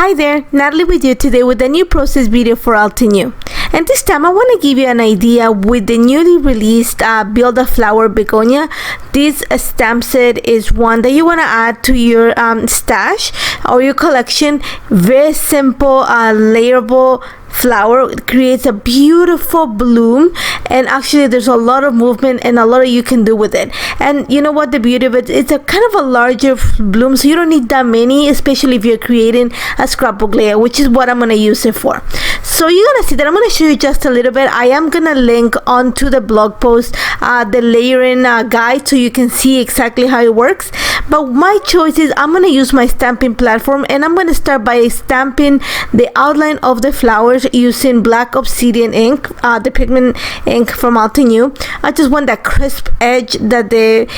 Hi there, Natalie with you today with a new process video for Altenew. And this time I want to give you an idea with the newly released Build a Flower Begonia. This stamp set is one that you want to add to your stash or your collection. Very simple, layerable flower. It creates a beautiful bloom, and actually there's a lot of movement and a lot you can do with it. And you know what the beauty of it, it's a kind of a larger bloom, so you don't need that many, especially if you're creating a scrapbook layer, which is what I'm going to use it for. So you're going to see that I'm going to show you just a little bit. I am going to link onto the blog post the layering guide so you can see exactly how it works. But my choice is I'm going to use my stamping platform, and I'm going to start by stamping the outline of the flowers using black obsidian ink, the pigment ink from Altenew. I just want that crisp edge that the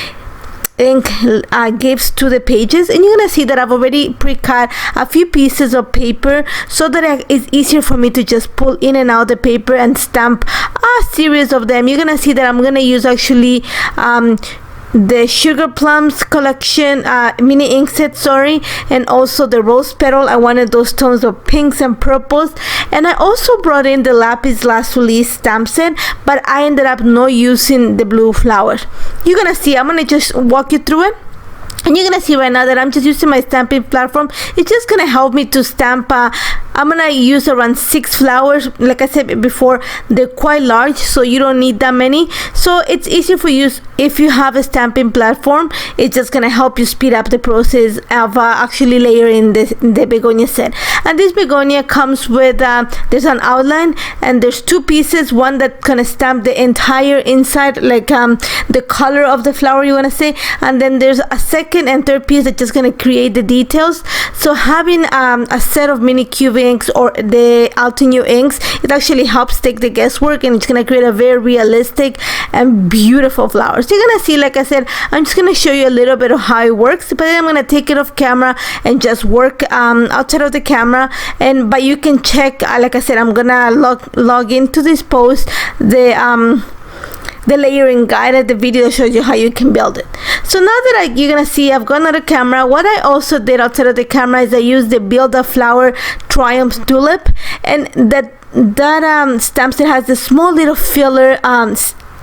ink gives to the pages, and you're gonna see that I've already pre-cut a few pieces of paper so that it's easier for me to just pull in and out the paper and stamp a series of them. You're gonna see that I'm gonna use actually the Sugar Plums collection mini ink set, and also the rose petal. I wanted those tones of pinks and purples, and I also brought in the lapis lazuli stamp set, but I ended up not using the blue flowers. You're gonna see, I'm gonna just walk you through it. And you're gonna see right now that I'm just using my stamping platform. It's just gonna help me to stamp. I'm gonna use around 6 flowers. Like I said before, they're quite large, so you don't need that many. So it's easier for you if you have a stamping platform. It's just gonna help you speed up the process of actually layering the begonia set. And this begonia comes with there's an outline, and there's 2 pieces. One that's gonna stamp the entire inside, like the color of the flower, you wanna say, and then there's a second and third piece that's just going to create the details. So having a set of mini cube inks or the Altenew inks, it actually helps take the guesswork, and it's going to create a very realistic and beautiful flower. So you're going to see, like I said, I'm just going to show you a little bit of how it works, but then I'm going to take it off camera and just work outside of the camera. But you can check, like I said, I'm going to log into this post, the layering guide at the video that shows you how you can build it. So now that you're gonna see I've gone out of camera, what I also did outside of the camera is I used the Build a Flower Triumph Tulip, and that stamp set has the small little filler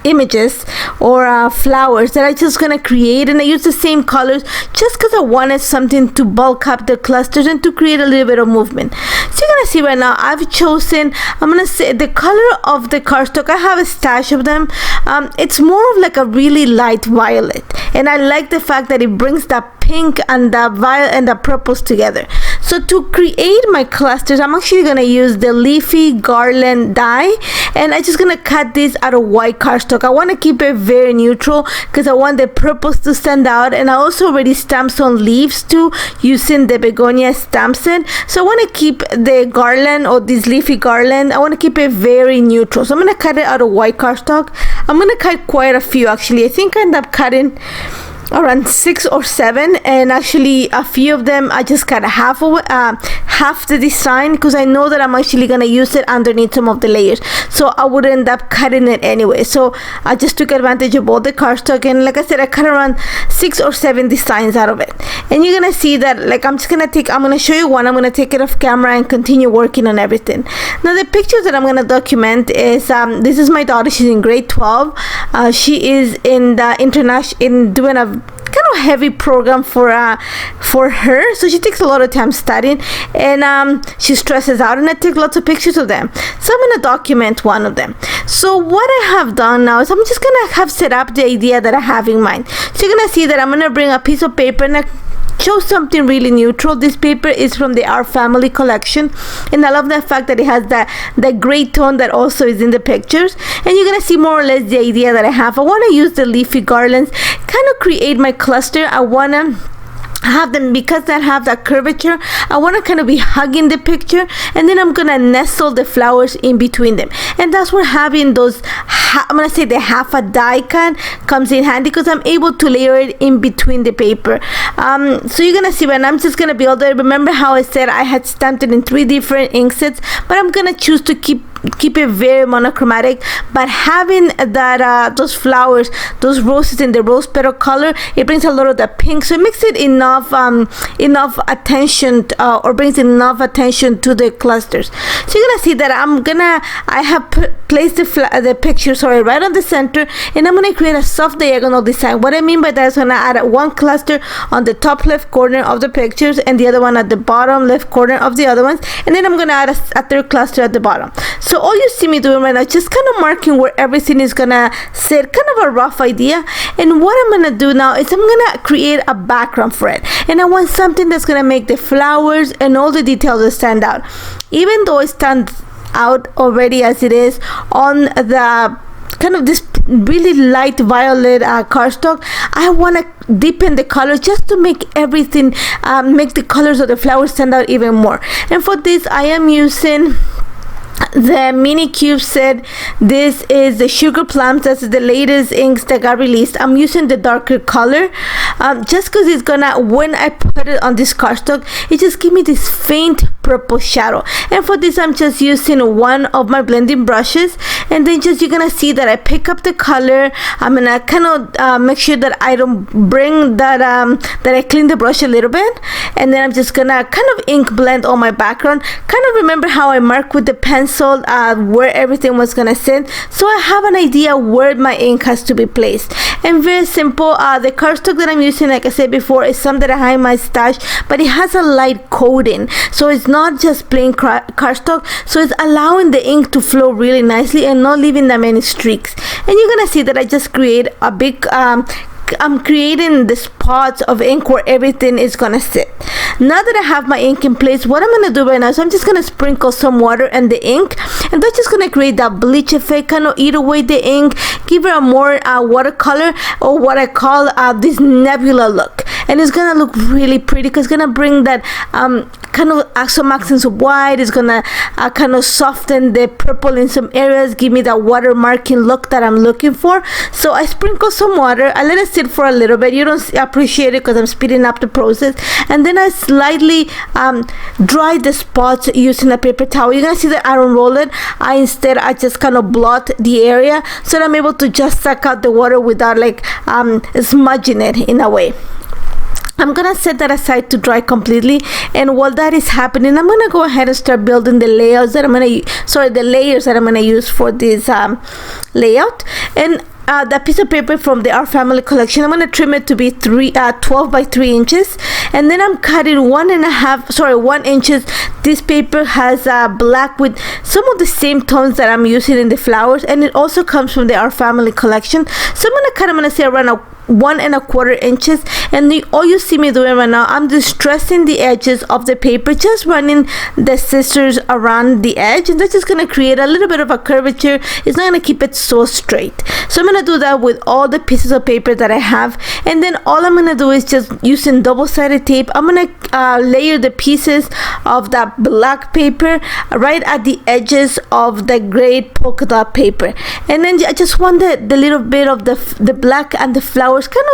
images or flowers that I just gonna create, and I use the same colors just because I wanted something to bulk up the clusters and to create a little bit of movement. So you're gonna see right now I've chosen, I'm gonna say the color of the cardstock. I have a stash of them. It's more of like a really light violet, and I like the fact that it brings that pink and the violet and the purples together. So to create my clusters, I'm actually gonna use the leafy garland die, and I'm just gonna cut this out of white cardstock. I want to keep it very neutral because I want the purples to stand out, and I also already stamped some leaves too using the begonia stamp set. So I want to keep the garland or this leafy garland, I want to keep it very neutral. So I'm going to cut it out of white cardstock. I'm going to cut quite a few actually. I think I end up cutting around 6 or 7, and actually a few of them I just cut half the design because I know that I'm actually gonna use it underneath some of the layers, so I would end up cutting it anyway. So I just took advantage of all the cardstock, and like I said, I cut around 6 or 7 designs out of it. And you're gonna see that, like, I'm gonna show you one. I'm gonna take it off camera and continue working on everything. Now the pictures that I'm gonna document is this is my daughter. She's in grade 12. She is in the doing a kind of heavy program for her, so she takes a lot of time studying, and she stresses out, and I take lots of pictures of them. So I'm going to document one of them. So what I have done now is I'm just going to have set up the idea that I have in mind. So you're going to see that I'm going to bring a piece of paper and show something really neutral. This paper is from the Our Family collection, and I love the fact that it has that gray tone that also is in the pictures. And you're gonna see more or less the idea that I have. I want to use the leafy garlands, kind of create my cluster. I want to have them, because they have that curvature, I want to kind of be hugging the picture, and then I'm gonna nestle the flowers in between them. And that's where having those I'm gonna say the half a die cut comes in handy, because I'm able to layer it in between the paper. So you're gonna see when I'm just gonna build it. Remember how I said I had stamped it in 3 different ink sets, but I'm gonna choose to keep keep it very monochromatic, but having that those flowers, those roses in the rose petal color, it brings a lot of the pink, so it makes it enough attention, or brings enough attention to the clusters. So you're gonna see that I have placed the picture, right on the center, and I'm gonna create a soft diagonal design. What I mean by that is I'm gonna add one cluster on the top left corner of the pictures and the other one at the bottom left corner of the other ones, and then I'm gonna add a third cluster at the bottom. So all you see me doing right now, just kind of marking where everything is gonna sit, kind of a rough idea. And what I'm gonna do now is I'm gonna create a background for it, and I want something that's gonna make the flowers and all the details stand out. Even though it stands out already as it is on the kind of this really light violet cardstock, I want to deepen the colors just to make everything, make the colors of the flowers stand out even more. And for this, I am using the mini cube set. This is the Sugar Plums. That's the latest inks that got released. I'm using the darker color just because it's gonna, when I put it on this cardstock, it just give me this faint purple shadow. And for this, I'm just using one of my blending brushes, and then just you're gonna see that I pick up the color. I'm gonna kind of make sure that I don't bring that that I clean the brush a little bit, and then I'm just gonna kind of ink blend on my background. Kind of remember how I marked with the pencil where everything was gonna sit, so I have an idea where my ink has to be placed. And very simple, the cardstock that I'm using, like I said before, is some that I have in my stash, but it has a light coating, so it's not just plain cardstock, so it's allowing the ink to flow really nicely and not leaving that many streaks. And you're gonna see that I just create a big I'm creating the spots of ink where everything is gonna sit. Now that I have my ink in place, what I'm gonna do right now is I'm just gonna sprinkle some water and the ink, and that's just gonna create that bleach effect, kind of eat away the ink, give it a more watercolor, or what I call this nebula look. And it's gonna look really pretty because it's gonna bring that kind of some accents of white. It's gonna kind of soften the purple in some areas, give me that watermarking look that I'm looking for. So I sprinkle some water, I let it sit for a little bit. You don't appreciate it because I'm speeding up the process, and then I slightly dry the spots using a paper towel. You're gonna see that I don't roll it. I just kind of blot the area so that I'm able to just suck out the water without like smudging it in a way. I'm gonna set that aside to dry completely, and while that is happening, I'm gonna go ahead and start building the layouts that the layers that I'm gonna use for this layout. And that piece of paper from the Our Family collection, I'm going to trim it to be 12 by 3 inches, and then I'm cutting 1 inches. This paper has black with some of the same tones that I'm using in the flowers, and it also comes from the Our Family collection. So I'm going to say around 1 1/4 inches, and all you see me doing right now, I'm distressing the edges of the paper, just running the scissors around the edge, and that's just going to create a little bit of a curvature. It's not going to keep it so straight. So I'm going to do that with all the pieces of paper that I have, and then all I'm going to do is just using double-sided tape, I'm going to layer the pieces of that black paper right at the edges of the gray polka dot paper, and then I just want the little bit of the black and the flowers kind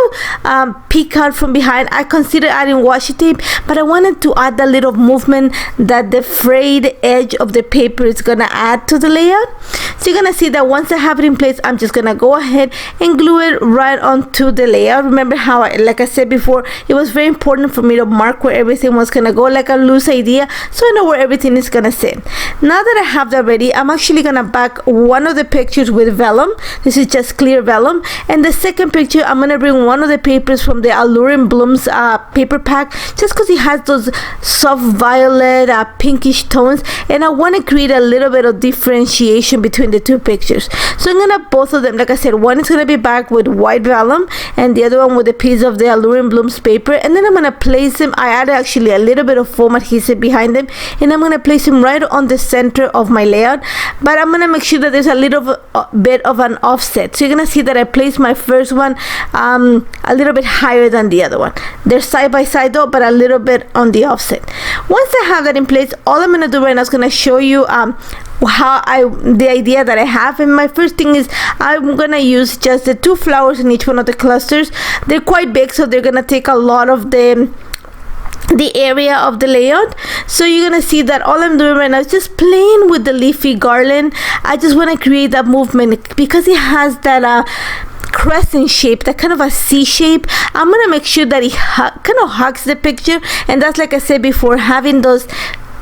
of peek out from behind. I considered adding washi tape, but I wanted to add the little movement that the frayed edge of the paper is gonna add to the layout. So you're gonna see that once I have it in place, I'm just gonna go ahead and glue it right onto the layout. Remember how, like I said before, it was very important for me to mark where everything was gonna go, like a loose idea, so I know where everything is gonna sit. Now that I have that ready, I'm actually gonna back one of the pictures with vellum. This is just clear vellum, and the second picture I'm gonna bring one of the papers from the Alluring Blooms paper pack, just because it has those soft violet pinkish tones, and I want to create a little bit of differentiation between the two pictures. So I'm gonna both of them, like I said, one is gonna be back with white vellum and the other one with a piece of the Alluring Blooms paper, and then I'm gonna place them. I added actually a little bit of foam adhesive behind them, and I'm gonna place them right on the center of my layout, but I'm gonna make sure that there's a little bit of an offset. So you're gonna see that I placed my first one a little bit higher than the other one. They're side by side though, but a little bit on the offset. Once I have that in place, all I'm gonna do right now is gonna show you the idea that I have. And my first thing is I'm gonna use just the 2 flowers in each one of the clusters. They're quite big, so they're gonna take a lot of the the area of the layout. So you're gonna see that all I'm doing right now is just playing with the leafy garland. I just want to create that movement because it has that crescent shape, that kind of a C shape. I'm gonna make sure that it kind of hugs the picture, and that's, like I said before, having those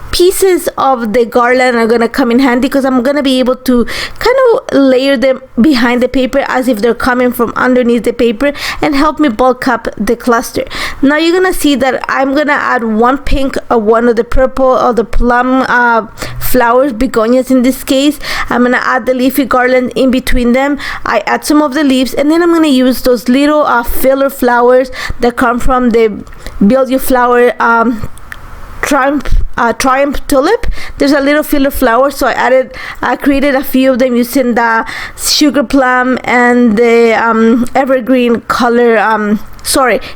pieces of the garland are gonna come in handy because I'm gonna be able to kind of layer them behind the paper as if they're coming from underneath the paper and help me bulk up the cluster. Now you're gonna see that I'm gonna add one pink or one of the purple or the plum flowers, begonias in this case. I'm gonna add the leafy garland in between them. I add some of the leaves, and then I'm gonna use those little filler flowers that come from the Build Your Flower Triumph tulip. There's a little filler flower, so I created a few of them using the sugar plum and the evergreen color,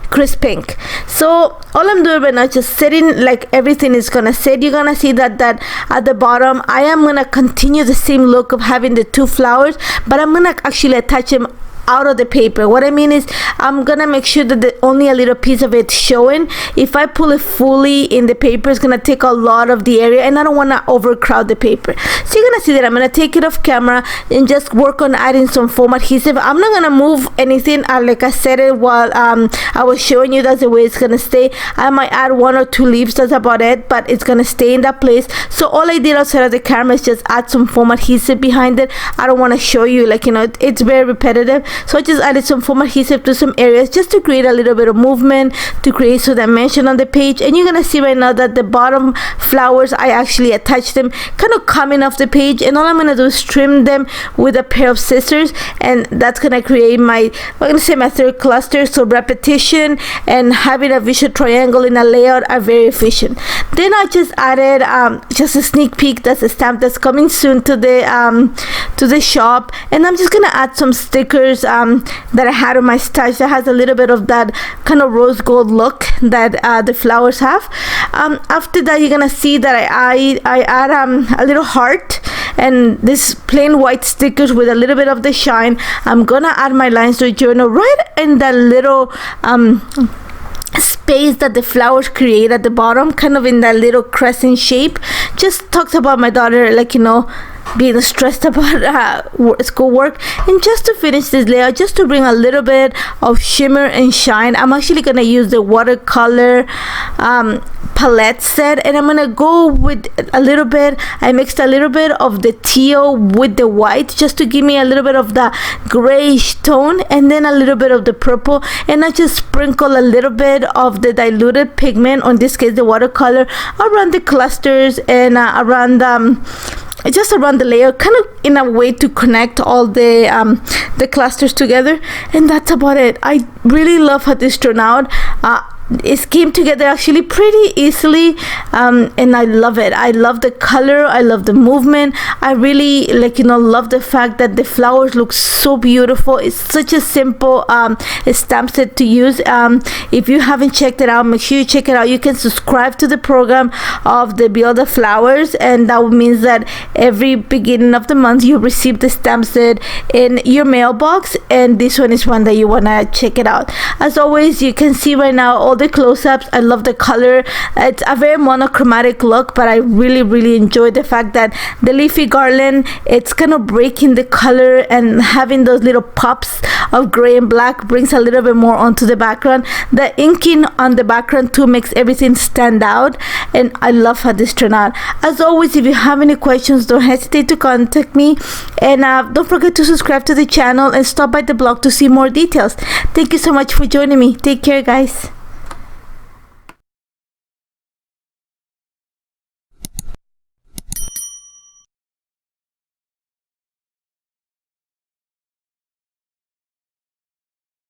crisp pink. So all I'm doing right now is just setting like everything is gonna sit. You're gonna see that at the bottom I am gonna continue the same look of having the two flowers, but I'm gonna actually attach them out of the paper. What I mean is I'm gonna make sure that only a little piece of it showing. If I pull it fully in the paper, it's gonna take a lot of the area, and I don't want to overcrowd the paper. So you're gonna see that I'm gonna take it off camera and just work on adding some foam adhesive. I'm not gonna move anything, like I said it while I was showing you. That's the way it's gonna stay. I might add one or two leaves, that's about it, but it's gonna stay in that place. So all I did outside of the camera is just add some foam adhesive behind it. I don't want to show you, like, you know, it's very repetitive. So I just added some foam adhesive to some areas just to create a little bit of movement, to create some dimension on the page. And you're gonna see right now that the bottom flowers, I actually attached them kind of coming off the page, and all I'm gonna do is trim them with a pair of scissors, and that's gonna create my third cluster. So repetition and having a visual triangle in a layout are very efficient. Then I just added just a sneak peek. That's a stamp that's coming soon to the shop, and I'm just gonna add some stickers that I had on my stash that has a little bit of that kind of rose gold look that the flowers have. After that, you're gonna see that I add a little heart and this plain white stickers with a little bit of the shine. I'm gonna add my lines to a journal right in that little space that the flowers create at the bottom, kind of in that little crescent shape. Just talked about my daughter, like, you know, being stressed about schoolwork. And just to finish this layout, just to bring a little bit of shimmer and shine, I'm actually gonna use the watercolor palette set, and I'm gonna go with a little bit. I mixed a little bit of the teal with the white just to give me a little bit of the grayish tone, and then a little bit of the purple, and I just sprinkle a little bit of the diluted pigment, on this case the watercolor, around the clusters and around just around the layer, kind of in a way to connect all the clusters together. And that's about it. I really love how this turned out. It came together actually pretty easily, and I love it. I love the color, I love the movement. I really, like, you know, love the fact that the flowers look so beautiful. It's such a simple stamp set to use. If you haven't checked it out, make sure you check it out. You can subscribe to the program of the Build the Flowers, and that means that every beginning of the month you receive the stamp set in your mailbox, and this one is one that you want to check it out. As always, you can see right now all the close-ups. I love the color. It's a very monochromatic look, but I really enjoy the fact that the leafy garland, it's kind of breaking the color, and having those little pops of gray and black brings a little bit more onto the background. The inking on the background too makes everything stand out, and I love how this turned out. As always, if you have any questions, don't hesitate to contact me, and don't forget to subscribe to the channel and stop by the blog to see more details. Thank you so much for joining me. Take care, guys.